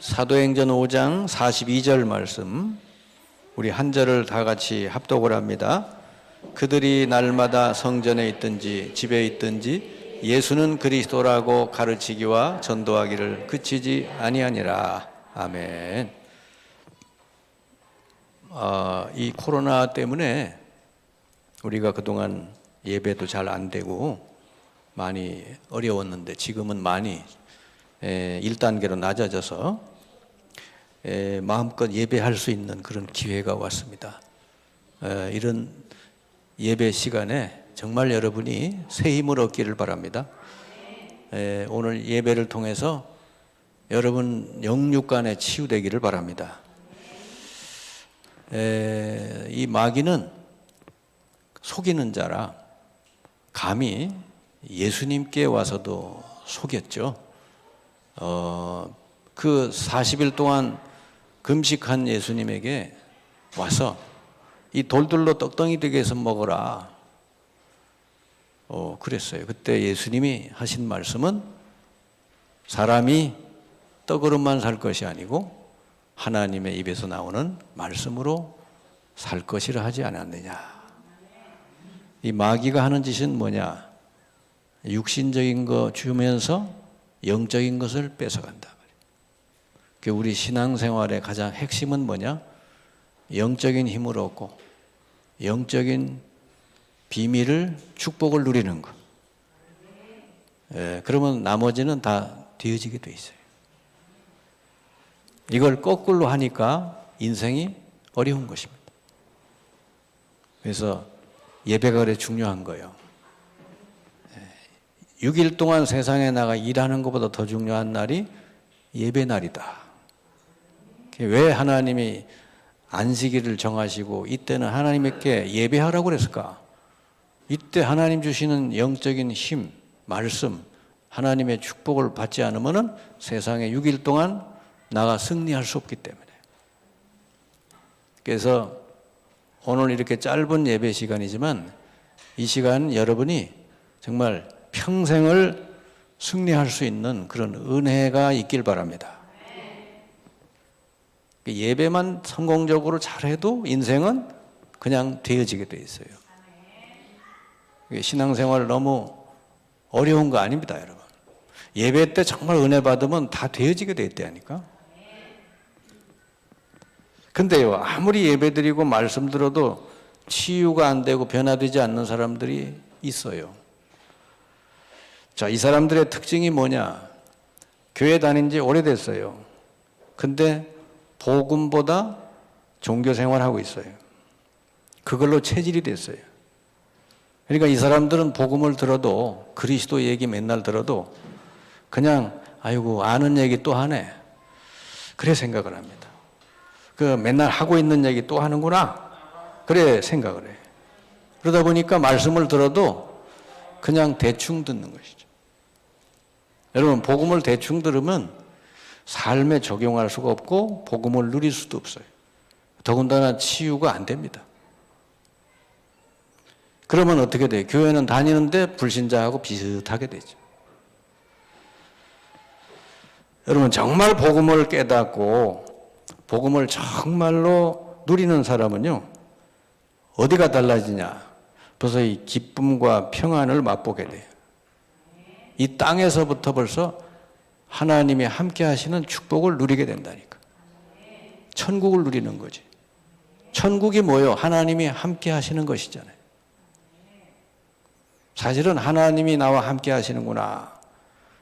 사도행전 5장 42절 말씀, 우리 한 절을 다 같이 합독을 합니다. 그들이 날마다 성전에 있든지 집에 있든지 예수는 그리스도라고 가르치기와 전도하기를 그치지 아니하니라. 아멘. 이 코로나 때문에 우리가 그동안 예배도 잘 안 되고 많이 어려웠는데 지금은 많이 1단계로 낮아져서 마음껏 예배할 수 있는 그런 기회가 왔습니다. 이런 예배 시간에 정말 여러분이 새 힘을 얻기를 바랍니다. 오늘 예배를 통해서 여러분 영육간에 치유되기를 바랍니다. 이 마귀는 속이는 자라 감히 예수님께 와서도 속였죠. 그 40일 동안 금식한 예수님에게 와서 이 돌들로 떡덩이 되게 해서 먹어라. 그랬어요. 그때 예수님이 하신 말씀은 사람이 떡으로만 살 것이 아니고 하나님의 입에서 나오는 말씀으로 살 것이라 하지 않았느냐. 이 마귀가 하는 짓은 뭐냐? 육신적인 거 주면서 영적인 것을 뺏어간다. 우리 신앙생활의 가장 핵심은 뭐냐? 영적인 힘을 얻고 영적인 비밀을, 축복을 누리는 것. 그러면 나머지는 다 되어지게 돼 있어요. 이걸 거꾸로 하니까 인생이 어려운 것입니다. 그래서 예배가 그래 중요한 거예요. 6일 동안 세상에 나가 일하는 것보다 더 중요한 날이 예배 날이다. 왜 하나님이 안식일을 정하시고 이때는 하나님께 예배하라고 그랬을까? 이때 하나님 주시는 영적인 힘, 말씀, 하나님의 축복을 받지 않으면 세상에 6일 동안 나가 승리할 수 없기 때문에. 그래서 오늘 이렇게 짧은 예배 시간이지만 이 시간 여러분이 정말 평생을 승리할 수 있는 그런 은혜가 있길 바랍니다. 예배만 성공적으로 잘해도 인생은 그냥 되어지게 돼 있어요. 신앙생활 너무 어려운 거 아닙니다, 여러분. 예배 때 정말 은혜 받으면 다 되어지게 돼 있다니까. 근데요, 아무리 예배 드리고 말씀 들어도 치유가 안 되고 변화되지 않는 사람들이 있어요. 자, 이 사람들의 특징이 뭐냐? 교회 다닌 지 오래됐어요. 근데 복음보다 종교 생활하고 있어요. 그걸로 체질이 됐어요. 그러니까 이 사람들은 복음을 들어도, 그리스도 얘기 맨날 들어도 그냥 아이고 아는 얘기 또 하네. 그래 생각을 합니다. 그 맨날 하고 있는 얘기 또 하는구나. 그래 생각을 해. 그러다 보니까 말씀을 들어도 그냥 대충 듣는 것이죠. 여러분, 복음을 대충 들으면 삶에 적용할 수가 없고 복음을 누릴 수도 없어요. 더군다나 치유가 안 됩니다. 그러면 어떻게 돼요? 교회는 다니는데 불신자하고 비슷하게 되죠. 여러분, 정말 복음을 깨닫고 복음을 정말로 누리는 사람은요, 어디가 달라지냐? 벌써 이 기쁨과 평안을 맛보게 돼요. 이 땅에서부터 벌써 하나님이 함께 하시는 축복을 누리게 된다니까. 천국을 누리는 거지. 천국이 뭐예요? 하나님이 함께 하시는 것이잖아요. 사실은 하나님이 나와 함께 하시는구나.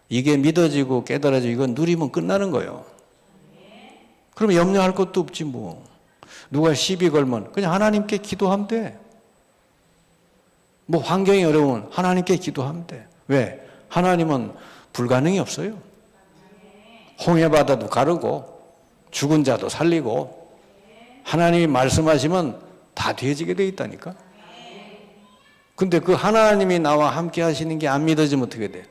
이게 믿어지고 깨달아지고 이건 누리면 끝나는 거예요. 그럼 염려할 것도 없지 뭐. 누가 시비 걸면 그냥 하나님께 기도하면 돼. 뭐 환경이 어려우면 하나님께 기도하면 돼. 왜? 하나님은 불가능이 없어요. 홍해 바다도 가르고 죽은 자도 살리고 하나님이 말씀하시면 다 되어지게 돼 있다니까. 근데 그 하나님이 나와 함께 하시는 게 안 믿어지면 어떻게 돼?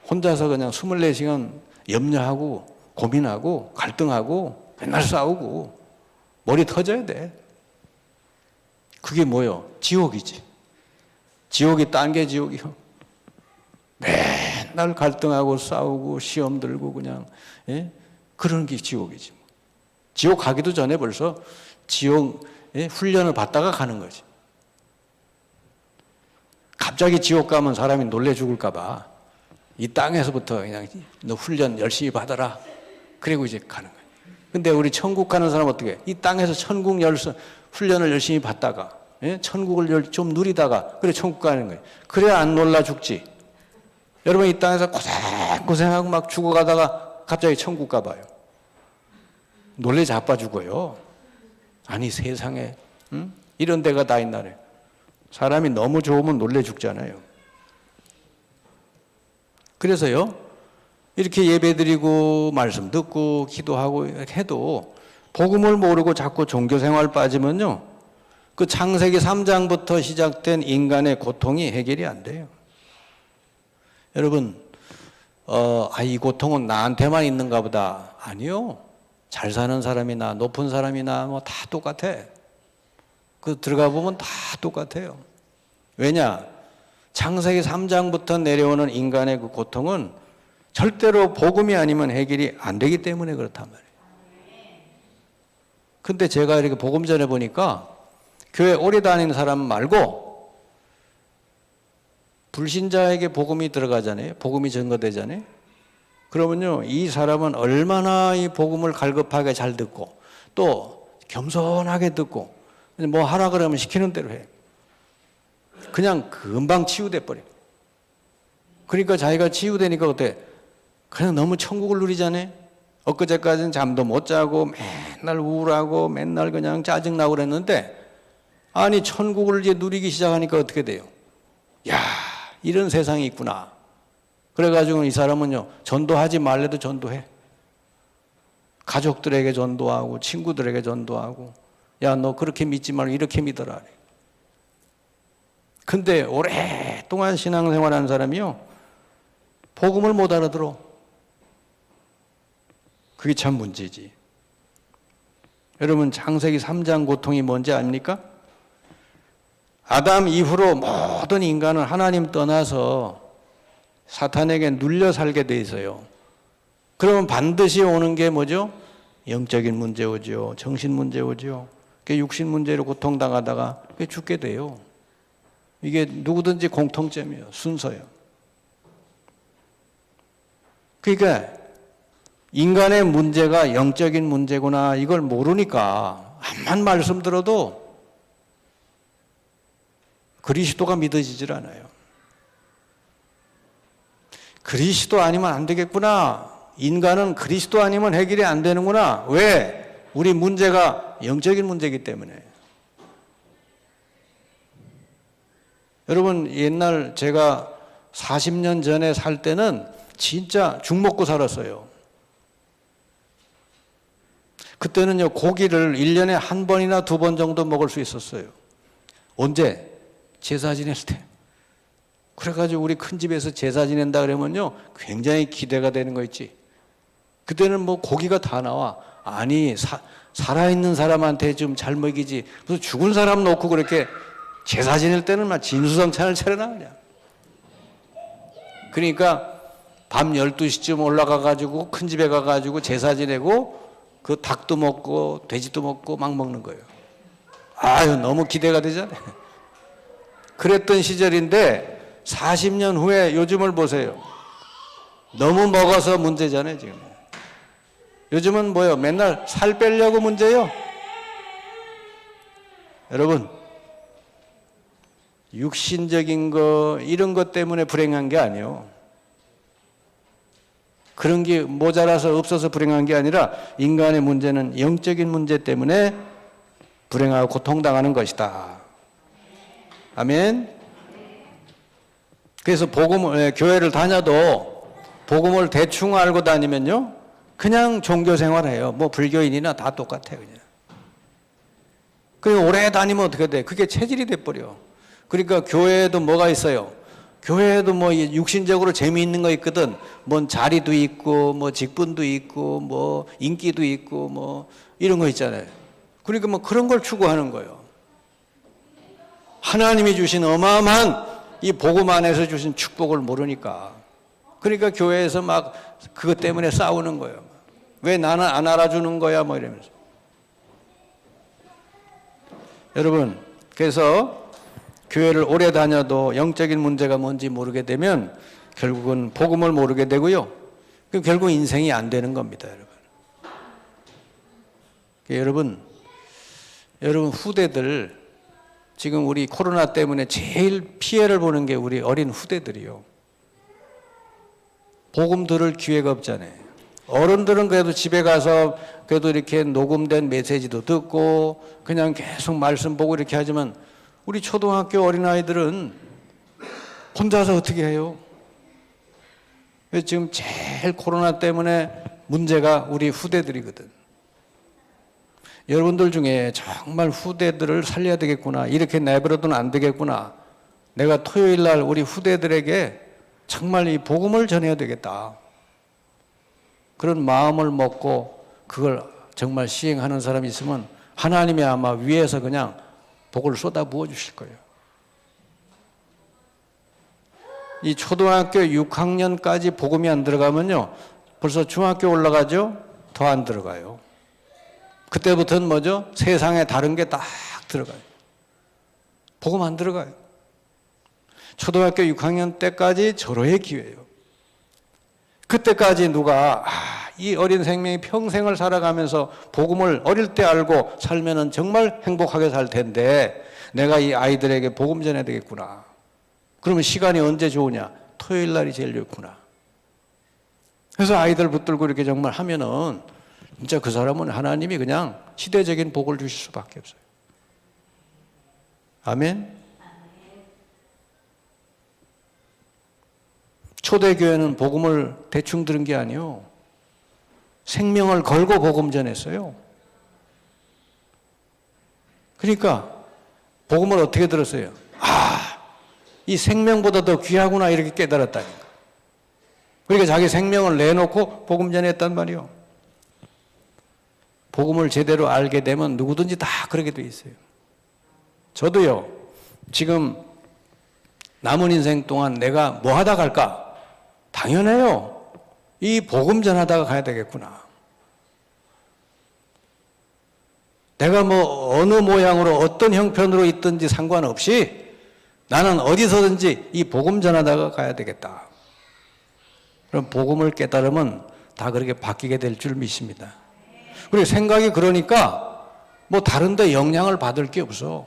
혼자서 그냥 24시간 염려하고 고민하고 갈등하고 맨날 싸우고 머리 터져야 돼. 그게 뭐요? 지옥이지. 지옥이 딴 게 지옥이요. 맨날 갈등하고 싸우고 시험 들고 그냥 그런 게 지옥이지. 지옥 가기도 전에 벌써 지옥 훈련을 받다가 가는 거지. 갑자기 지옥 가면 사람이 놀래 죽을까 봐 이 땅에서부터 그냥 너 훈련 열심히 받아라. 그리고 이제 가는 거예요. 근데 우리 천국 가는 사람은 어떻게 해? 이 땅에서 천국 훈련을 열심히 받다가 천국을 좀 누리다가 그래 천국 가는 거예요. 그래야 안 놀라 죽지. 여러분 이 땅에서 고생하고 막 죽어가다가 갑자기 천국 가봐요. 놀래 자빠 죽어요. 아니 세상에 이런 데가 다 있나래. 사람이 너무 좋으면 놀래 죽잖아요. 그래서요 이렇게 예배드리고 말씀 듣고 기도하고 이렇게 해도 복음을 모르고 자꾸 종교생활 빠지면요 그 창세기 3장부터 시작된 인간의 고통이 해결이 안 돼요. 여러분 이 고통은 나한테만 있는가 보다. 아니요. 잘 사는 사람이나 높은 사람이나 뭐 다 똑같아. 그 들어가 보면 다 똑같아요. 왜냐? 창세기 3장부터 내려오는 인간의 그 고통은 절대로 복음이 아니면 해결이 안 되기 때문에 그렇단 말이에요. 근데 제가 이렇게 복음 전해 보니까 교회 오래 다니는 사람 말고 불신자에게 복음이 들어가잖아요. 복음이 전거되잖아요. 그러면요, 이 사람은 얼마나 이 복음을 갈급하게 잘 듣고 또 겸손하게 듣고 뭐 하라 그러면 시키는 대로 해. 그냥 금방 치유돼 버려. 그러니까 자기가 치유되니까 어때? 그냥 너무 천국을 누리잖아요. 엊그제까지는 잠도 못 자고 맨날 우울하고 맨날 그냥 짜증나고 그랬는데 아니 천국을 이제 누리기 시작하니까 어떻게 돼요? 야, 이런 세상이 있구나. 그래가지고 이 사람은요 전도하지 말래도 전도해. 가족들에게 전도하고 친구들에게 전도하고 야, 너 그렇게 믿지 말고 이렇게 믿어라. 근데 오랫동안 신앙생활하는 사람이요 복음을 못 알아들어. 그게 참 문제지. 여러분 창세기 3장 고통이 뭔지 압니까? 아담 이후로 모든 인간은 하나님 떠나서 사탄에게 눌려 살게 돼 있어요. 그러면 반드시 오는 게 뭐죠? 영적인 문제 오죠. 정신 문제 오죠. 육신 문제로 고통당하다가 죽게 돼요. 이게 누구든지 공통점이에요. 순서예요. 그러니까 인간의 문제가 영적인 문제구나 이걸 모르니까 암만 말씀 들어도 그리스도가 믿어지질 않아요. 그리스도 아니면 안 되겠구나. 인간은 그리스도 아니면 해결이 안 되는구나. 왜? 우리 문제가 영적인 문제이기 때문에. 여러분 옛날 제가 40년 전에 살 때는 진짜 죽 먹고 살았어요. 그때는요 고기를 1년에 한 번이나 2번 정도 먹을 수 있었어요. 언제? 제사 지낼 때. 그래가지고 우리 큰 집에서 제사 지낸다 그러면요 굉장히 기대가 되는 거 있지. 그때는 뭐 고기가 다 나와. 아니 살아있는 사람한테 좀 잘 먹이지 무슨 죽은 사람 놓고 그렇게 제사 지낼 때는 막 진수성찬을 차려놔 그냥. 그러니까 밤 12시쯤 올라가가지고 큰 집에 가가지고 제사 지내고 그 닭도 먹고 돼지도 먹고 막 먹는 거예요. 아유 너무 기대가 되잖아요. 그랬던 시절인데 40년 후에 요즘을 보세요. 너무 먹어서 문제잖아요 지금. 요즘은 뭐예요? 맨날 살 빼려고 문제예요. 여러분 육신적인 거 이런 것 때문에 불행한 게 아니에요. 그런 게 모자라서 없어서 불행한 게 아니라 인간의 문제는 영적인 문제 때문에 불행하고 고통당하는 것이다. 아멘. 그래서 교회를 다녀도 복음을 대충 알고 다니면요 그냥 종교 생활해요. 뭐 불교인이나 다 똑같아요 그냥. 그리고 오래 다니면 어떻게 돼? 그게 체질이 돼버려. 그러니까 교회에도 뭐가 있어요? 교회에도 뭐 육신적으로 재미있는 거 있거든. 뭔 자리도 있고 뭐 직분도 있고 뭐 인기도 있고 뭐 이런 거 있잖아요. 그러니까 뭐 그런 걸 추구하는 거예요. 하나님이 주신 어마어마한 이 복음 안에서 주신 축복을 모르니까. 그러니까 교회에서 막 그것 때문에 싸우는 거예요. 왜 나는 안 알아주는 거야? 뭐 이러면서. 여러분, 그래서 교회를 오래 다녀도 영적인 문제가 뭔지 모르게 되면 결국은 복음을 모르게 되고요. 결국 인생이 안 되는 겁니다, 여러분. 여러분 후대들, 지금 우리 코로나 때문에 제일 피해를 보는 게 우리 어린 후대들이요. 복음 들을 기회가 없잖아요. 어른들은 그래도 집에 가서 그래도 이렇게 녹음된 메시지도 듣고 그냥 계속 말씀 보고 이렇게 하지만 우리 초등학교 어린아이들은 혼자서 어떻게 해요? 지금 제일 코로나 때문에 문제가 우리 후대들이거든. 여러분들 중에 정말 후대들을 살려야 되겠구나, 이렇게 내버려두면 안 되겠구나, 내가 토요일 날 우리 후대들에게 정말 이 복음을 전해야 되겠다, 그런 마음을 먹고 그걸 정말 시행하는 사람이 있으면 하나님이 아마 위에서 그냥 복을 쏟아 부어 주실 거예요. 이 초등학교 6학년까지 복음이 안 들어가면요, 벌써 중학교 올라가죠? 더 안 들어가요. 그때부터는 뭐죠? 세상에 다른 게 딱 들어가요. 복음 안 들어가요. 초등학교 6학년 때까지 절호의 기회예요. 그때까지 누가 이 어린 생명이 평생을 살아가면서 복음을 어릴 때 알고 살면은 정말 행복하게 살 텐데 내가 이 아이들에게 복음 전해야 되겠구나. 그러면 시간이 언제 좋으냐? 토요일 날이 제일 좋구나. 그래서 아이들 붙들고 이렇게 정말 하면은 진짜 그 사람은 하나님이 그냥 시대적인 복을 주실 수밖에 없어요. 아멘? 초대교회는 복음을 대충 들은 게 아니에요. 생명을 걸고 복음 전했어요. 그러니까 복음을 어떻게 들었어요? 이 생명보다 더 귀하구나, 이렇게 깨달았다니까. 그러니까 자기 생명을 내놓고 복음 전했단 말이에요. 복음을 제대로 알게 되면 누구든지 다 그렇게 돼 있어요. 저도요, 지금 남은 인생 동안 내가 뭐 하다 갈까? 당연해요. 이 복음 전하다가 가야 되겠구나. 내가 뭐 어느 모양으로 어떤 형편으로 있든지 상관없이 나는 어디서든지 이 복음 전하다가 가야 되겠다. 그럼 복음을 깨달으면 다 그렇게 바뀌게 될 줄 믿습니다. 그리고 생각이 그러니까 뭐 다른 데 영향을 받을 게 없어.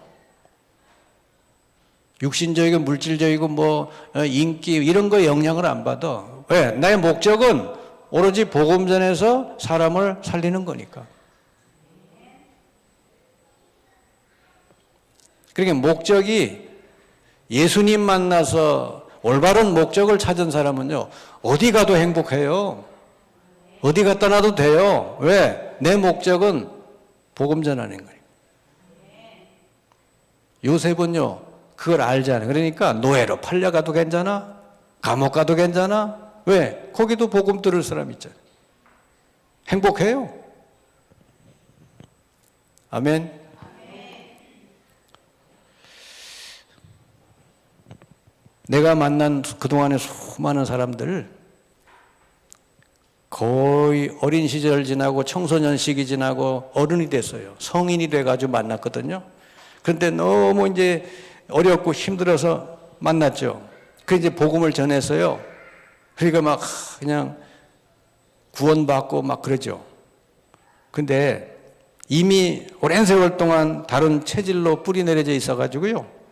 육신적이고 물질적이고 뭐 인기 이런 거 영향을 안 받아. 왜? 나의 목적은 오로지 복음 전해서 사람을 살리는 거니까. 그러니까 목적이 예수님 만나서 올바른 목적을 찾은 사람은요, 어디 가도 행복해요. 어디 갖다 놔도 돼요. 왜? 내 목적은 복음 전하는 거예요. 요셉은요, 그걸 알잖아요. 그러니까 노예로 팔려가도 괜찮아? 감옥 가도 괜찮아? 왜? 거기도 복음 들을 사람 있잖아요. 행복해요. 아멘. 내가 만난 그동안의 수많은 사람들, 거의 어린 시절 지나고 청소년 시기 지나고 어른이 됐어요. 성인이 돼가지고 만났거든요. 그런데 너무 이제 어렵고 힘들어서 만났죠. 그 이제 복음을 전했어요. 그러니까 막 그냥 구원받고 막 그러죠. 근데 이미 오랜 세월 동안 다른 체질로 뿌리 내려져 있어가지고요.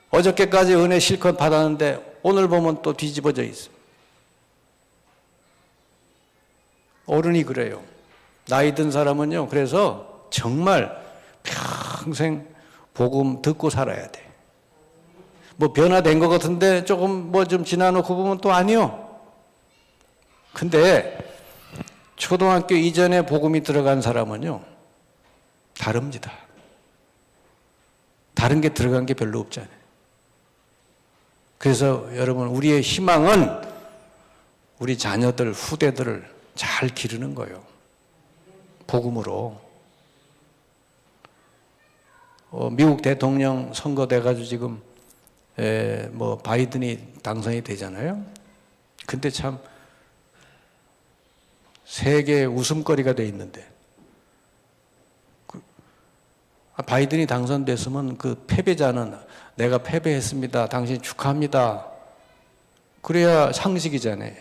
어저께까지 은혜 실컷 받았는데 오늘 보면 또 뒤집어져 있어요. 어른이 그래요. 나이 든 사람은요, 그래서 정말 평생 복음 듣고 살아야 돼. 뭐 변화된 것 같은데 조금 뭐 좀 지나놓고 보면 또 아니요. 근데 초등학교 이전에 복음이 들어간 사람은요, 다릅니다. 다른 게 들어간 게 별로 없잖아요. 그래서 여러분, 우리의 희망은 우리 자녀들, 후대들을 잘 기르는 거예요. 복음으로. 미국 대통령 선거 돼가지고 지금 뭐 바이든이 당선이 되잖아요. 근데 참 세계 웃음거리가 돼 있는데 바이든이 당선됐으면 그 패배자는 내가 패배했습니다. 당신 축하합니다. 그래야 상식이잖아요.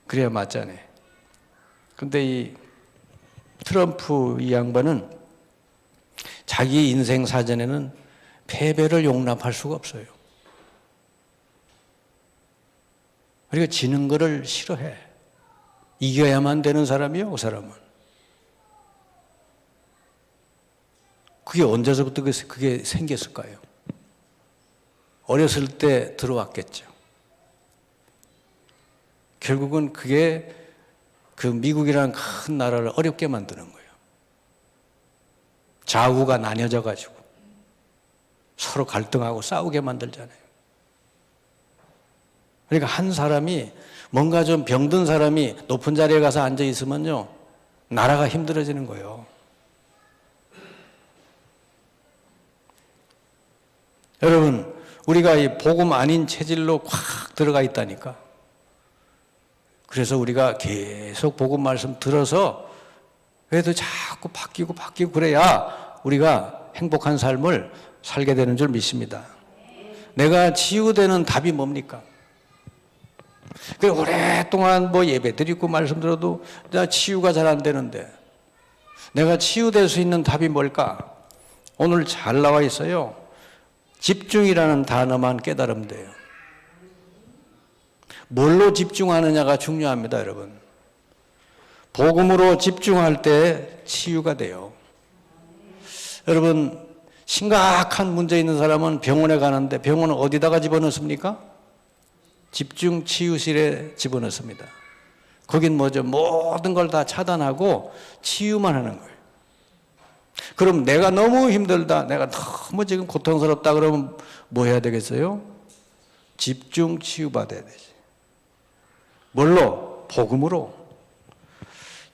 그래야 맞잖아요. 근데 이 트럼프 이 양반은 자기 인생 사전에는 패배를 용납할 수가 없어요. 그러니까 지는 거를 싫어해. 이겨야만 되는 사람이요, 그 사람은. 그게 언제서부터 그게 생겼을까요? 어렸을 때 들어왔겠죠. 결국은 그게 그 미국이라는 큰 나라를 어렵게 만드는 거예요. 좌우가 나뉘어져 가지고 서로 갈등하고 싸우게 만들잖아요. 그러니까 한 사람이 뭔가 좀 병든 사람이 높은 자리에 가서 앉아 있으면요, 나라가 힘들어지는 거예요. 여러분, 우리가 이 복음 아닌 체질로 콱 들어가 있다니까. 그래서 우리가 계속 복음 말씀 들어서 그래도 자꾸 바뀌고 그래야 우리가 행복한 삶을 살게 되는 줄 믿습니다. 내가 치유되는 답이 뭡니까? 그래, 오랫동안 뭐 예배 드리고 말씀 들어도 나 치유가 잘 안 되는데 내가 치유될 수 있는 답이 뭘까? 오늘 잘 나와 있어요. 집중이라는 단어만 깨달으면 돼요. 뭘로 집중하느냐가 중요합니다, 여러분. 복음으로 집중할 때 치유가 돼요. 여러분, 심각한 문제 있는 사람은 병원에 가는데 병원은 어디다가 집어넣습니까? 집중 치유실에 집어넣습니다. 거긴 뭐죠? 모든 걸 다 차단하고 치유만 하는 거예요. 그럼 내가 너무 힘들다, 내가 너무 지금 고통스럽다 그러면 뭐 해야 되겠어요? 집중 치유받아야 되지. 뭘로? 복음으로.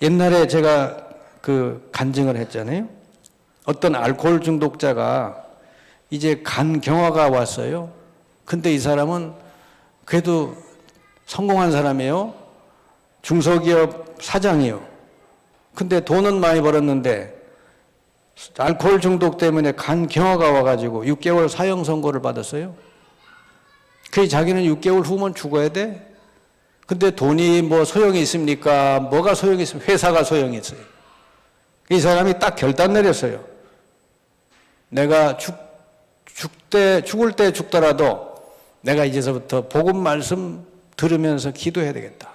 옛날에 제가 그 간증을 했잖아요. 어떤 알코올 중독자가 이제 간 경화가 왔어요. 근데 이 사람은 그래도 성공한 사람이에요. 중소기업 사장이에요. 근데 돈은 많이 벌었는데 알코올 중독 때문에 간 경화가 와가지고 6개월 사형 선고를 받았어요. 그래, 자기는 6개월 후면 죽어야 돼. 근데 돈이 뭐 소용이 있습니까? 뭐가 소용이 있습니까? 회사가 소용이 있어요. 이 사람이 딱 결단 내렸어요. 내가 죽을 때 죽더라도 내가 이제서부터 복음 말씀 들으면서 기도해야 되겠다.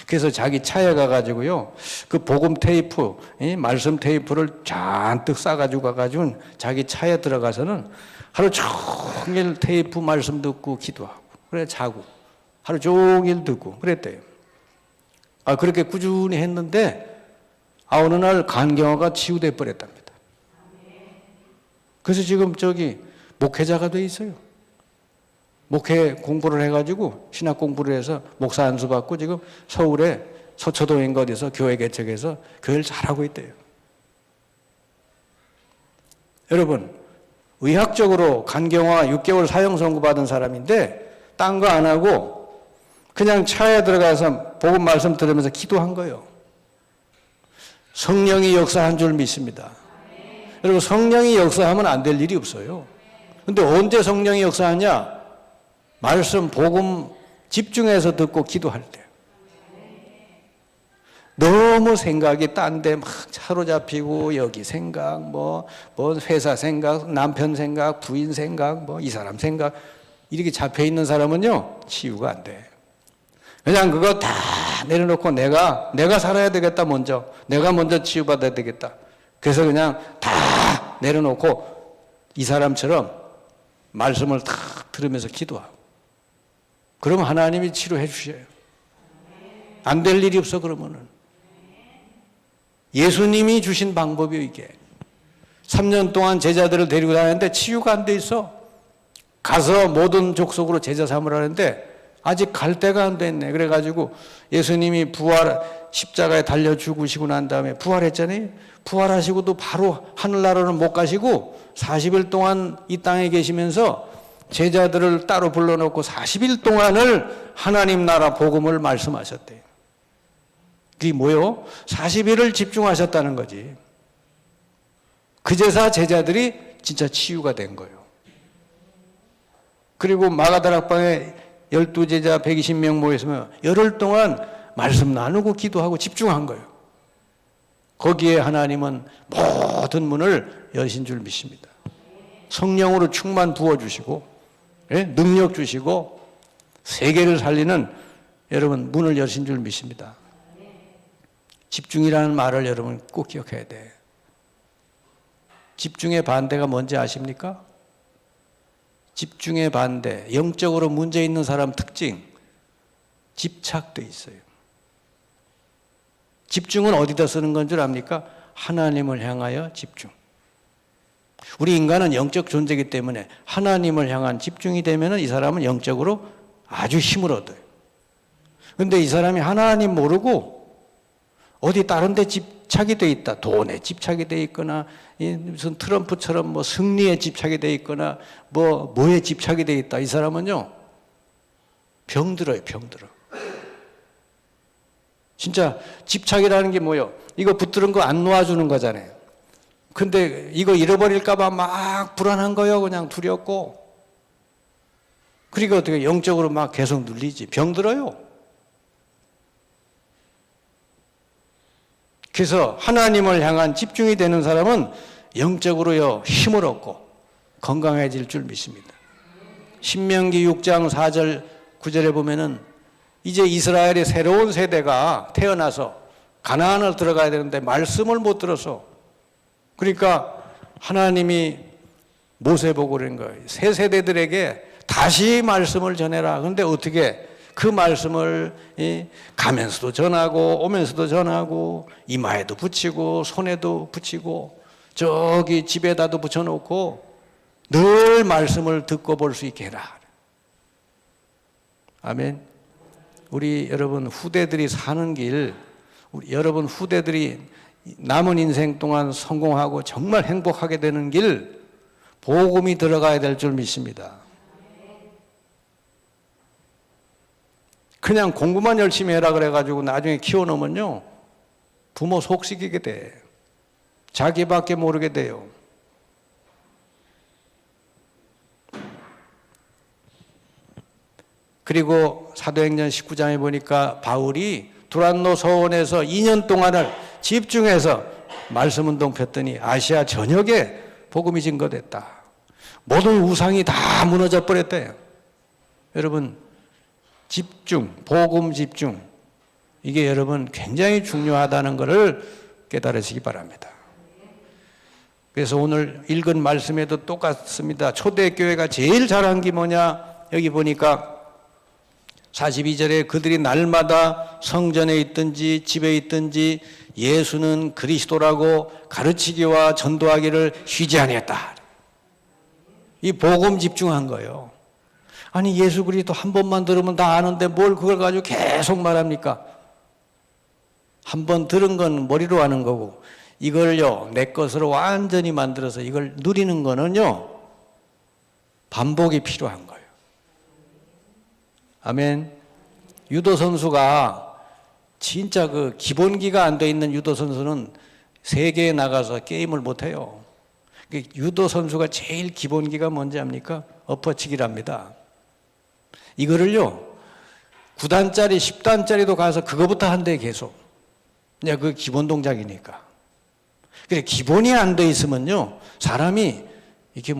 그래서 자기 차에 가가지고요, 그 복음 테이프, 말씀 테이프를 잔뜩 싸가지고 가가지고 자기 차에 들어가서는 하루 종일 테이프 말씀 듣고 기도하고, 그래 자고 하루 종일 듣고 그랬대요. 그렇게 꾸준히 했는데 어느 날 간경화가 치유돼 버렸답니다. 그래서 지금 목회자가 돼 있어요. 목회 공부를 해가지고 신학 공부를 해서 목사 안수 받고 지금 서울에 서초동인가 어디서 교회 개척해서 교회를 잘하고 있대요. 여러분, 의학적으로 간경화 6개월 사형 선고 받은 사람인데 딴 거 안 하고 그냥 차에 들어가서 복음 말씀 들으면서 기도한 거예요. 성령이 역사한 줄 믿습니다. 여러분, 성령이 역사하면 안 될 일이 없어요. 근데 언제 성령이 역사하냐? 말씀, 복음 집중해서 듣고 기도할 때. 너무 생각이 딴 데 막 사로잡히고 여기 생각, 뭐 회사 생각, 남편 생각, 부인 생각, 이 사람 생각 이렇게 잡혀 있는 사람은요, 치유가 안 돼. 그냥 그거 다 내려놓고 내가 살아야 되겠다 먼저. 내가 먼저 치유받아야 되겠다. 그래서 그냥 다 내려놓고 이 사람처럼 말씀을 다 들으면서 기도하고. 그럼 하나님이 치료해 주셔요. 안 될 일이 없어 그러면은. 예수님이 주신 방법이에요, 이게. 3년 동안 제자들을 데리고 다녔는데 치유가 안 돼 있어. 가서 모든 족속으로 제자 삼으라는데 아직 갈 때가 안 됐네. 그래가지고 예수님이 십자가에 달려 죽으시고 난 다음에 부활했잖아요. 부활하시고도 바로 하늘나라는 못 가시고 40일 동안 이 땅에 계시면서 제자들을 따로 불러놓고 40일 동안을 하나님 나라 복음을 말씀하셨대요. 그게 뭐요? 40일을 집중하셨다는 거지. 그제서 제자들이 진짜 치유가 된 거예요. 그리고 마가다락방에 12제자 120명 모였으면 열흘 동안 말씀 나누고 기도하고 집중한 거예요. 거기에 하나님은 모든 문을 여신 줄 믿습니다. 성령으로 충만 부어주시고, 예? 능력 주시고, 세계를 살리는 여러분 문을 여신 줄 믿습니다. 집중이라는 말을 여러분 꼭 기억해야 돼. 집중의 반대가 뭔지 아십니까? 집중의 반대, 영적으로 문제 있는 사람 특징, 집착돼 있어요. 집중은 어디다 쓰는 건 줄 압니까? 하나님을 향하여 집중. 우리 인간은 영적 존재이기 때문에 하나님을 향한 집중이 되면 이 사람은 영적으로 아주 힘을 얻어요. 그런데 이 사람이 하나님 모르고 어디 다른 데 집착이 돼 있다. 돈에 집착이 돼 있거나 무슨 트럼프처럼 뭐 승리에 집착이 돼 있거나 뭐에 집착이 돼 있다. 이 사람은요 병들어요. 병들어. 진짜 집착이라는 게 뭐예요? 이거 붙들은 거 안 놓아주는 거잖아요. 근데 이거 잃어버릴까 봐 막 불안한 거예요. 그냥 두렵고. 그러니까 어떻게 영적으로 막 계속 눌리지. 병들어요. 그래서 하나님을 향한 집중이 되는 사람은 영적으로요 힘을 얻고 건강해질 줄 믿습니다. 신명기 6장 4절 9절에 보면은 이제 이스라엘의 새로운 세대가 태어나서 가나안을 들어가야 되는데 말씀을 못 들어서 그러니까 하나님이 모세 보고 그런 거예요. 새 세대들에게 다시 말씀을 전해라. 그런데 어떻게 그 말씀을 가면서도 전하고 오면서도 전하고 이마에도 붙이고 손에도 붙이고 저기 집에다도 붙여놓고 늘 말씀을 듣고 볼 수 있게 해라. 아멘. 우리 여러분 후대들이 사는 길, 우리 여러분 후대들이 남은 인생 동안 성공하고 정말 행복하게 되는 길, 복음이 들어가야 될 줄 믿습니다. 그냥 공부만 열심히 해라 그래가지고 나중에 키워놓으면요 부모 속삭이게 돼. 자기밖에 모르게 돼요. 그리고 사도행전 19장에 보니까 바울이 두란노 서원에서 2년 동안을 집중해서 말씀운동 폈더니 아시아 전역에 복음이 증거됐다. 모든 우상이 다 무너져 버렸대요. 여러분 집중, 복음 집중, 이게 여러분 굉장히 중요하다는 것을 깨달으시기 바랍니다. 그래서 오늘 읽은 말씀에도 똑같습니다. 초대교회가 제일 잘한 게 뭐냐? 여기 보니까 42절에 그들이 날마다 성전에 있든지 집에 있든지 예수는 그리스도라고 가르치기와 전도하기를 쉬지 아니했다. 이 복음 집중한 거예요. 아니 예수 그리스도 한 번만 들으면 다 아는데 뭘 그걸 가지고 계속 말합니까? 한 번 들은 건 머리로 하는 거고 이걸요 내 것으로 완전히 만들어서 이걸 누리는 거는요 반복이 필요한 거예요. 아멘. 유도 선수가 진짜 그 기본기가 안 돼 있는 유도 선수는 세계에 나가서 게임을 못 해요. 유도 선수가 제일 기본기가 뭔지 압니까? 엎어치기랍니다. 이거를요 9단짜리 10단짜리도 가서 그거부터 한대 계속. 그냥 그 기본 동작이니까. 그래 기본이 안 돼 있으면요 사람이 이게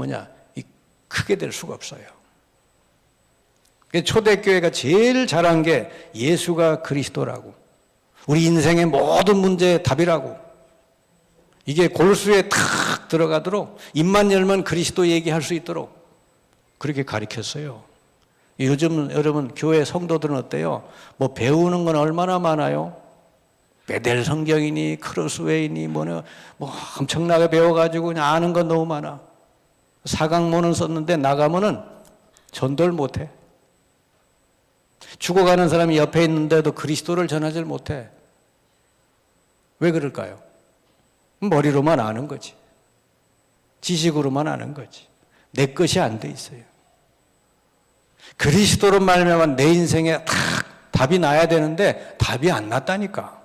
크게 될 수가 없어요. 초대교회가 제일 잘한 게 예수가 그리스도라고, 우리 인생의 모든 문제의 답이라고, 이게 골수에 탁 들어가도록 입만 열면 그리스도 얘기할 수 있도록 그렇게 가르쳤어요. 요즘 여러분 교회 성도들은 어때요? 뭐 배우는 건 얼마나 많아요? 베델 성경이니 크로스웨이니 뭐 엄청나게 배워가지고 그냥 아는 건 너무 많아. 사강문은 썼는데 나가면은 전도를 못해. 죽어가는 사람이 옆에 있는데도 그리스도를 전하지 못해. 왜 그럴까요? 머리로만 아는 거지. 지식으로만 아는 거지. 내 것이 안 돼 있어요. 그리스도로 말미암아 내 인생에 딱 답이 나야 되는데 답이 안 났다니까.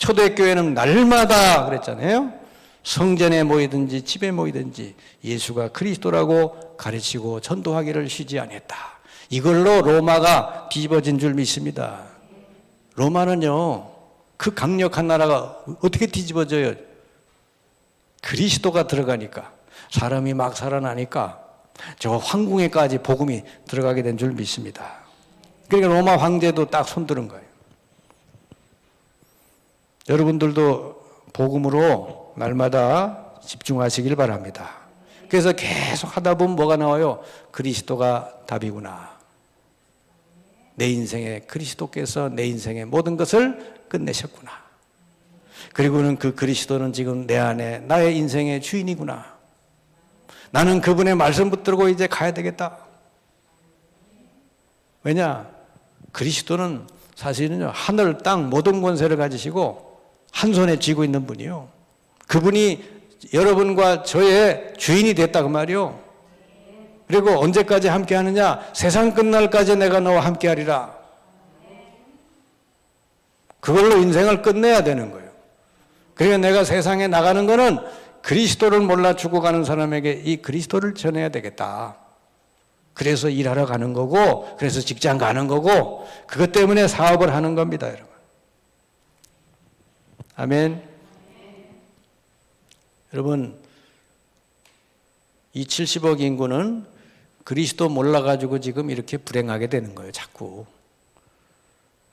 초대교회는 날마다 그랬잖아요. 성전에 모이든지 집에 모이든지 예수가 그리스도라고 가르치고 전도하기를 쉬지 아니했다. 이걸로 로마가 뒤집어진 줄 믿습니다. 로마는요, 그 강력한 나라가 어떻게 뒤집어져요? 그리스도가 들어가니까, 사람이 막 살아나니까 저 황궁에까지 복음이 들어가게 된 줄 믿습니다. 그러니까 로마 황제도 딱 손드는 거예요. 여러분들도 복음으로 날마다 집중하시길 바랍니다. 그래서 계속 하다 보면 뭐가 나와요? 그리스도가 답이구나. 내 인생에 그리스도께서 내 인생의 모든 것을 끝내셨구나. 그리고는 그 그리스도는 지금 내 안에 나의 인생의 주인이구나. 나는 그분의 말씀 붙들고 이제 가야 되겠다. 왜냐? 그리스도는 사실은요, 하늘, 땅 모든 권세를 가지시고 한 손에 쥐고 있는 분이요. 그분이 여러분과 저의 주인이 됐다 그 말이요. 그리고 언제까지 함께 하느냐? 세상 끝날까지 내가 너와 함께 하리라. 그걸로 인생을 끝내야 되는 거예요. 그러니까 내가 세상에 나가는 거는 그리스도를 몰라 죽어가는 사람에게 이 그리스도를 전해야 되겠다. 그래서 일하러 가는 거고, 그래서 직장 가는 거고, 그것 때문에 사업을 하는 겁니다, 여러분. 아멘. 여러분, 이 70억 인구는 그리스도 몰라가지고 지금 이렇게 불행하게 되는 거예요, 자꾸.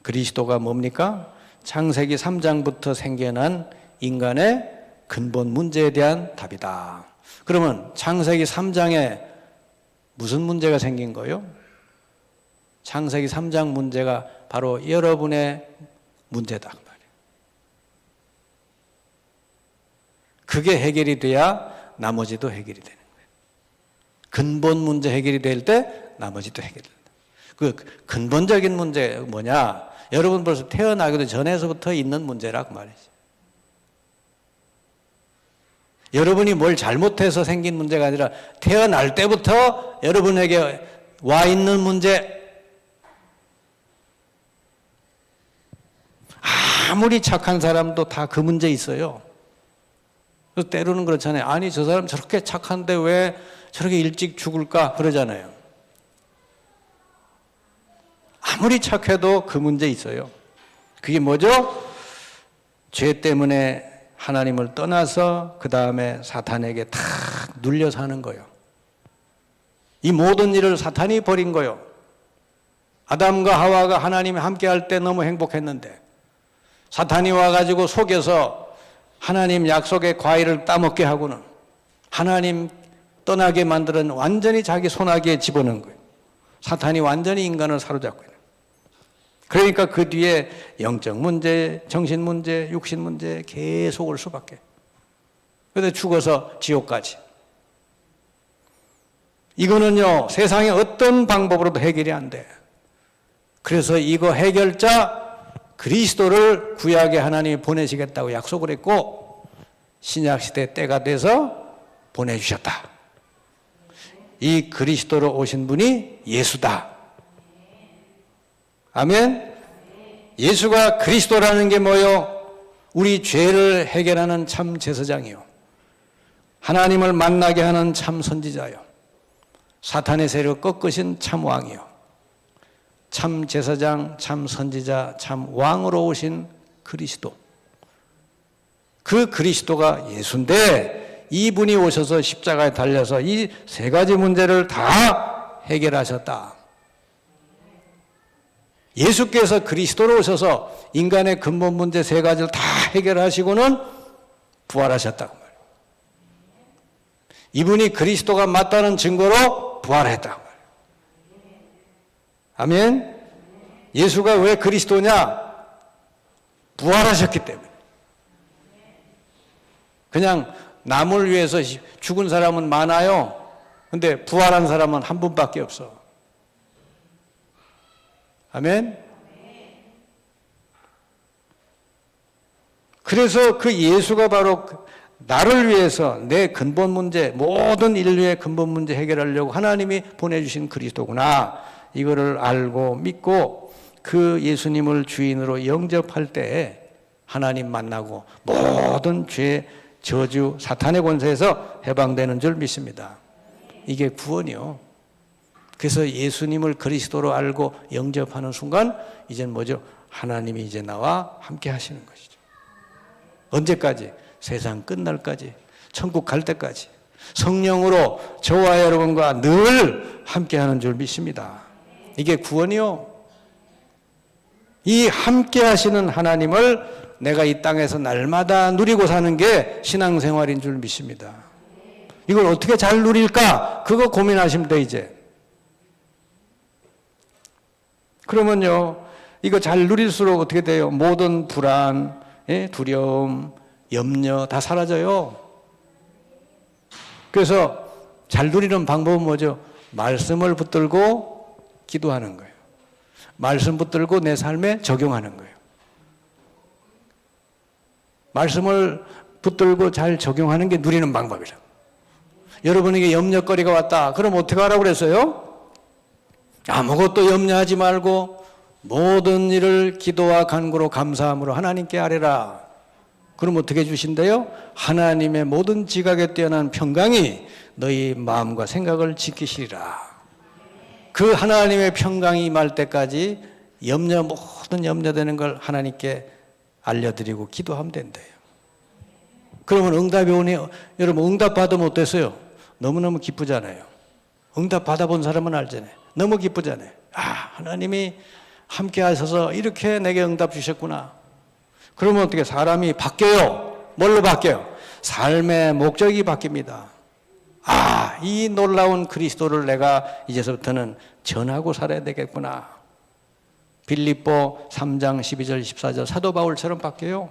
그리스도가 뭡니까? 창세기 3장부터 생겨난 인간의 근본 문제에 대한 답이다. 그러면 창세기 3장에 무슨 문제가 생긴 거예요? 창세기 3장 문제가 바로 여러분의 문제다. 그게 해결이 돼야 나머지도 해결이 되는 거예요. 근본 문제 해결이 될 때 나머지도 해결이 된다. 그 근본적인 문제 뭐냐? 여러분 벌써 태어나기도 전에서부터 있는 문제라 그 말이죠. 여러분이 뭘 잘못해서 생긴 문제가 아니라 태어날 때부터 여러분에게 와 있는 문제. 아무리 착한 사람도 다 그 문제 있어요. 그래서 때로는 그렇잖아요. 아니 저 사람 저렇게 착한데 왜 저렇게 일찍 죽을까 그러잖아요. 아무리 착해도 그 문제 있어요. 그게 뭐죠? 죄 때문에 하나님을 떠나서 그 다음에 사탄에게 탁 눌려 사는 거예요. 이 모든 일을 사탄이 벌인 거예요. 아담과 하와가 하나님이 함께 할 때 너무 행복했는데 사탄이 와가지고 속여서 하나님 약속의 과일을 따먹게 하고는 하나님 떠나게 만드는 완전히 자기 손아귀에 집어넣은 거예요. 사탄이 완전히 인간을 사로잡고 있는 거예요. 그러니까 그 뒤에 영적 문제, 정신 문제, 육신 문제 계속 올 수밖에. 그런데 죽어서 지옥까지. 이거는요, 세상의 어떤 방법으로도 해결이 안 돼. 그래서 이거 해결자 그리스도를 구약의 하나님이 보내시겠다고 약속을 했고 신약시대 때가 돼서 보내주셨다. 이 그리스도로 오신 분이 예수다. 아멘. 예수가 그리스도라는 게 뭐요? 우리 죄를 해결하는 참 제사장이요, 하나님을 만나게 하는 참 선지자요, 사탄의 세력을 꺾으신 참 왕이요, 참 제사장, 참 선지자, 참 왕으로 오신 그리스도. 그 그리스도가 예수인데 이분이 오셔서 십자가에 달려서 이 세 가지 문제를 다 해결하셨다. 예수께서 그리스도로 오셔서 인간의 근본 문제 세 가지를 다 해결하시고는 부활하셨다고 말이에요. 이분이 그리스도가 맞다는 증거로 부활했다고 말이에요. 아멘. 예수가 왜 그리스도냐? 부활하셨기 때문에. 그냥 남을 위해서 죽은 사람은 많아요. 근데 부활한 사람은 한 분밖에 없어. 아멘. 그래서 그 예수가 바로 나를 위해서 내 근본 문제, 모든 인류의 근본 문제 해결하려고 하나님이 보내주신 그리스도구나. 이거를 알고 믿고 그 예수님을 주인으로 영접할 때 하나님 만나고 모든 죄, 저주, 사탄의 권세에서 해방되는 줄 믿습니다. 이게 구원이요. 그래서 예수님을 그리스도로 알고 영접하는 순간 이제는 뭐죠? 하나님이 이제 나와 함께 하시는 것이죠. 언제까지? 세상 끝날까지, 천국 갈 때까지 성령으로 저와 여러분과 늘 함께하는 줄 믿습니다. 이게 구원이요. 이 함께하시는 하나님을 내가 이 땅에서 날마다 누리고 사는 게 신앙생활인 줄 믿습니다. 이걸 어떻게 잘 누릴까? 그거 고민하시면 돼 이제. 그러면요, 이거 잘 누릴수록 어떻게 돼요? 모든 불안, 두려움, 염려 다 사라져요. 그래서 잘 누리는 방법은 뭐죠? 말씀을 붙들고 기도하는 거예요. 말씀 붙들고 내 삶에 적용하는 거예요. 말씀을 붙들고 잘 적용하는 게 누리는 방법이라. 여러분에게 염려거리가 왔다. 그럼 어떻게 하라고 그랬어요? 아무것도 염려하지 말고 모든 일을 기도와 간구로 감사함으로 하나님께 아뢰라. 그럼 어떻게 주신대요? 하나님의 모든 지각에 뛰어난 평강이 너희 마음과 생각을 지키시리라. 그 하나님의 평강이 임할 때까지 모든 염려되는 걸 하나님께 알려드리고 기도하면 된대요. 그러면 응답이 오네요. 여러분 응답 받으면 어땠어요? 너무너무 기쁘잖아요. 응답 받아본 사람은 알잖아요. 너무 기쁘잖아요. 하나님이 함께 하셔서 이렇게 내게 응답 주셨구나. 그러면 어떻게 사람이 바뀌어요? 뭘로 바뀌어요? 삶의 목적이 바뀝니다. 이 놀라운 그리스도를 내가 이제서부터는 전하고 살아야 되겠구나. 빌립보 3장 12절 14절 사도 바울처럼 바뀌어요.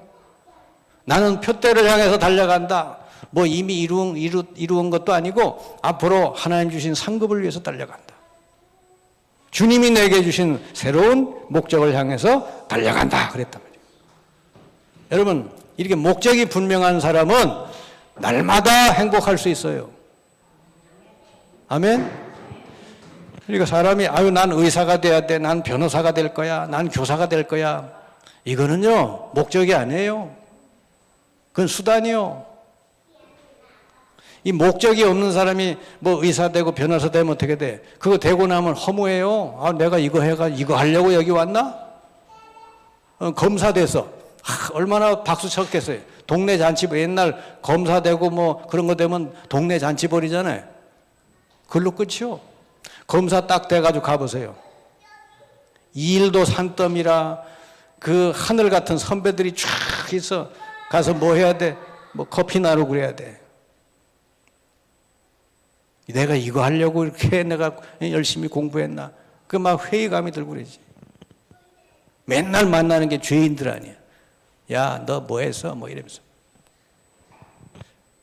나는 표대를 향해서 달려간다. 뭐 이미 이루은 것도 아니고 앞으로 하나님 주신 상급을 위해서 달려간다. 주님이 내게 주신 새로운 목적을 향해서 달려간다 그랬단 말이에요. 여러분 이렇게 목적이 분명한 사람은 날마다 행복할 수 있어요. 아멘. 그러니까 사람이 난 의사가 돼야 돼, 난 변호사가 될 거야, 난 교사가 될 거야. 이거는요 목적이 아니에요. 그건 수단이요. 이 목적이 없는 사람이 뭐 의사 되고 변호사 되면 어떻게 돼? 그거 되고 나면 허무해요. 내가 이거 하려고 여기 왔나? 검사 돼서 얼마나 박수 쳤겠어요. 동네 잔치 옛날 검사 되고 뭐 그런 거 되면 동네 잔치 벌이잖아요. 그걸로 끝이요. 검사 딱 돼가지고 가보세요. 이 일도 산더미라 그 하늘 같은 선배들이 쫙 있어. 가서 뭐 해야 돼? 뭐 커피 나르고 그래야 돼. 내가 이거 하려고 이렇게 내가 열심히 공부했나? 그 막 회의감이 들고 그러지. 맨날 만나는 게 죄인들 아니야. 야, 너 뭐 했어? 뭐 이러면서.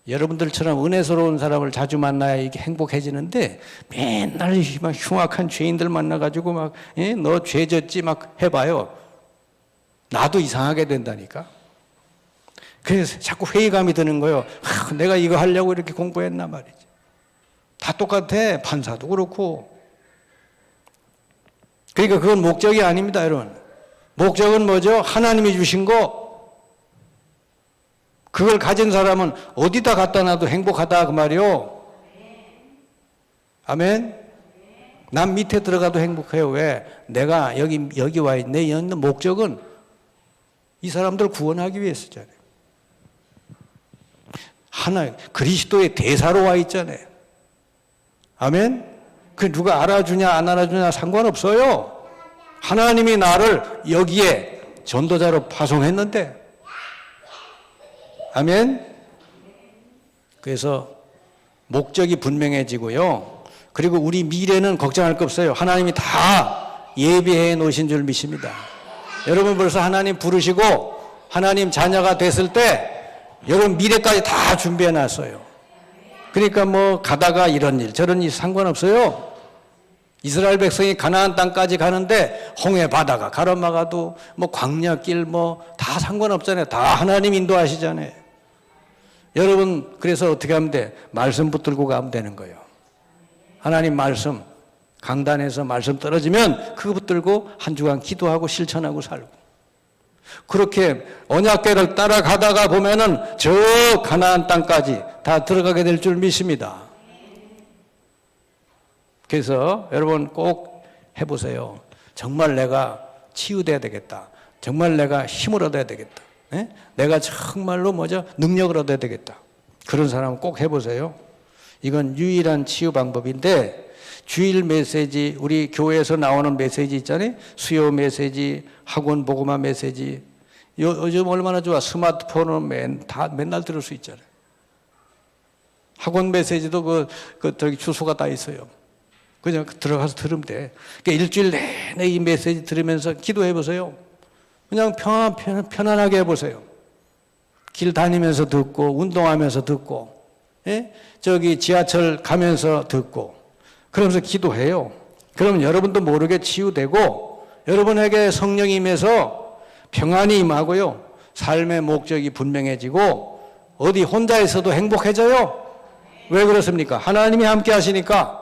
여러분들처럼 은혜스러운 사람을 자주 만나야 이게 행복해지는데 맨날 막 흉악한 죄인들 만나가지고 막 너 죄 졌지 막 해봐요. 나도 이상하게 된다니까. 그래서 자꾸 회의감이 드는 거예요. 내가 이거 하려고 이렇게 공부했나 말이지. 다 똑같아. 판사도 그렇고. 그러니까 그건 목적이 아닙니다, 여러분. 목적은 뭐죠? 하나님이 주신 거. 그걸 가진 사람은 어디다 갖다 놔도 행복하다 그 말이요. 아멘. 난 밑에 들어가도 행복해요. 왜? 내가 여기 와 있네. 있는 목적은 이 사람들 구원하기 위해서잖아요. 그리스도의 대사로 와 있잖아요. 아멘. 그 누가 알아주냐 안 알아주냐 상관없어요. 하나님이 나를 여기에 전도자로 파송했는데. 아멘. 그래서 목적이 분명해지고요. 그리고 우리 미래는 걱정할 거 없어요. 하나님이 다 예비해 놓으신 줄 믿습니다. 여러분 벌써 하나님 부르시고 하나님 자녀가 됐을 때 여러분 미래까지 다 준비해 놨어요. 그러니까 뭐 가다가 이런 일 저런 일 상관없어요. 이스라엘 백성이 가나안 땅까지 가는데 홍해 바다가 가로막아도 뭐 광야길 뭐 다 상관없잖아요. 다 하나님 인도하시잖아요. 여러분 그래서 어떻게 하면 돼? 말씀 붙들고 가면 되는 거예요. 하나님 말씀 강단에서 말씀 떨어지면 그거 붙들고 한 주간 기도하고 실천하고 살고. 그렇게 언약궤를 따라가다가 보면은 저 가나안 땅까지 다 들어가게 될 줄 믿습니다. 그래서 여러분 꼭 해보세요. 정말 내가 치유돼야 되겠다. 정말 내가 힘을 얻어야 되겠다. 내가 정말로 능력을 얻어야 되겠다. 그런 사람은 꼭 해보세요. 이건 유일한 치유 방법인데, 주일 메시지, 우리 교회에서 나오는 메시지 있잖아요. 수요 메시지, 학원 복음화 메시지. 요즘 얼마나 좋아. 스마트폰으로 맨날 들을 수 있잖아요. 학원 메시지도 저기 주소가 다 있어요. 그냥 들어가서 들으면 돼. 그러니까 일주일 내내 이 메시지 들으면서 기도해 보세요. 그냥 편안하게 해보세요. 길 다니면서 듣고, 운동하면서 듣고, 저기 지하철 가면서 듣고, 그러면서 기도해요. 그러면 여러분도 모르게 치유되고, 여러분에게 성령이 임해서 평안이 임하고요. 삶의 목적이 분명해지고, 어디 혼자 있어도 행복해져요. 왜 그렇습니까? 하나님이 함께 하시니까.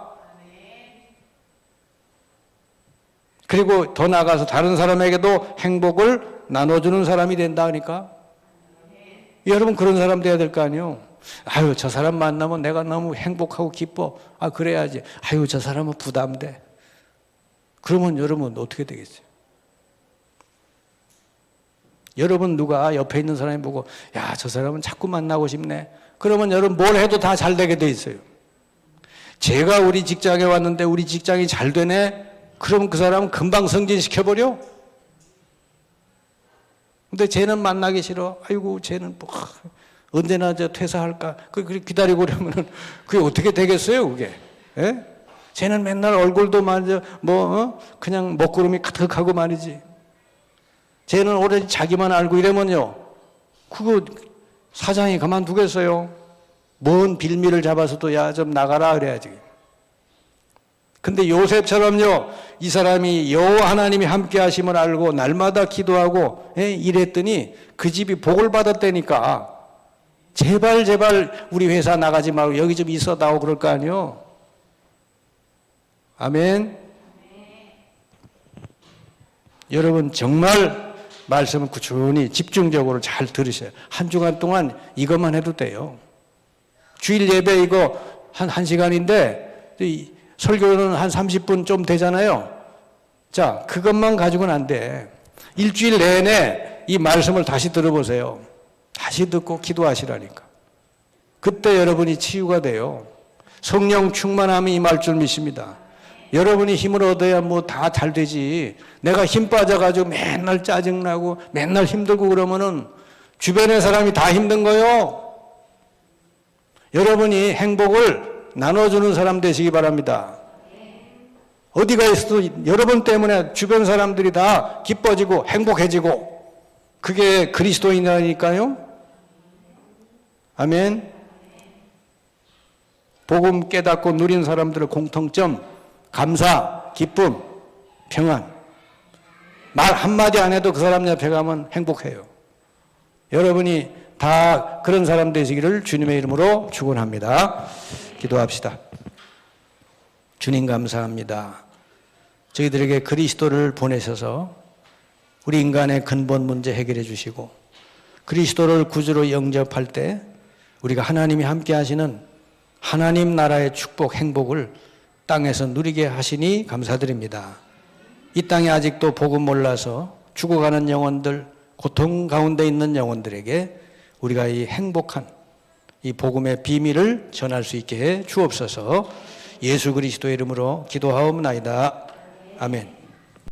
그리고 더 나아가서 다른 사람에게도 행복을 나눠주는 사람이 된다 하니까. 여러분 그런 사람 돼야 될 거 아니에요. 아유, 저 사람 만나면 내가 너무 행복하고 기뻐. 아, 그래야지. 아유, 저 사람은 부담돼. 그러면 여러분 어떻게 되겠어요? 여러분 누가 옆에 있는 사람이 보고, 야, 저 사람은 자꾸 만나고 싶네. 그러면 여러분 뭘 해도 다 잘 되게 돼 있어요. 제가 우리 직장에 왔는데 우리 직장이 잘 되네? 그럼 그 사람은 금방 승진시켜버려? 근데 쟤는 만나기 싫어. 아이고, 쟤는 언제나 퇴사할까? 그렇게 기다리고 그러면은 그게 어떻게 되겠어요, 그게? 예? 쟤는 맨날 얼굴도 그냥 먹구름이 가득하고 말이지. 쟤는 오래 자기만 알고 이러면요. 그거 사장이 가만두겠어요? 뭔 빌미를 잡아서도 야, 좀 나가라 그래야지. 근데 요셉처럼요, 이 사람이 여호와 하나님이 함께 하심을 알고 날마다 기도하고 이랬더니 그 집이 복을 받았다니까. 제발 우리 회사 나가지 말고 여기 좀 있어다오 그럴 거 아니요. 아멘. 여러분 정말 말씀을 꾸준히 집중적으로 잘 들으셔요. 한 주간 동안 이것만 해도 돼요. 주일 예배 이거 한 시간인데 설교는 한 30분 좀 되잖아요. 자, 그것만 가지고는 안 돼. 일주일 내내 이 말씀을 다시 들어보세요. 다시 듣고 기도하시라니까. 그때 여러분이 치유가 돼요. 성령 충만함이 임할 줄 믿습니다. 여러분이 힘을 얻어야 다 잘 되지. 내가 힘 빠져가지고 맨날 짜증나고 맨날 힘들고 그러면은 주변의 사람이 다 힘든 거요. 여러분이 행복을 나눠주는 사람 되시기 바랍니다. 어디가 있어도 여러분 때문에 주변 사람들이 다 기뻐지고 행복해지고 그게 그리스도인이라니까요. 아멘. 복음 깨닫고 누린 사람들의 공통점, 감사, 기쁨, 평안. 말 한마디 안 해도 그 사람 옆에 가면 행복해요. 여러분이 다 그런 사람 되시기를 주님의 이름으로 축원합니다. 기도합시다. 주님 감사합니다. 저희들에게 그리스도를 보내셔서 우리 인간의 근본 문제 해결해 주시고 그리스도를 구주로 영접할 때 우리가 하나님이 함께 하시는 하나님 나라의 축복, 행복을 땅에서 누리게 하시니 감사드립니다. 이 땅에 아직도 복음 몰라서 죽어가는 영혼들, 고통 가운데 있는 영혼들에게 우리가 이 행복한 이 복음의 비밀을 전할 수 있게 해 주옵소서. 예수 그리스도의 이름으로 기도하옵나이다. 아멘.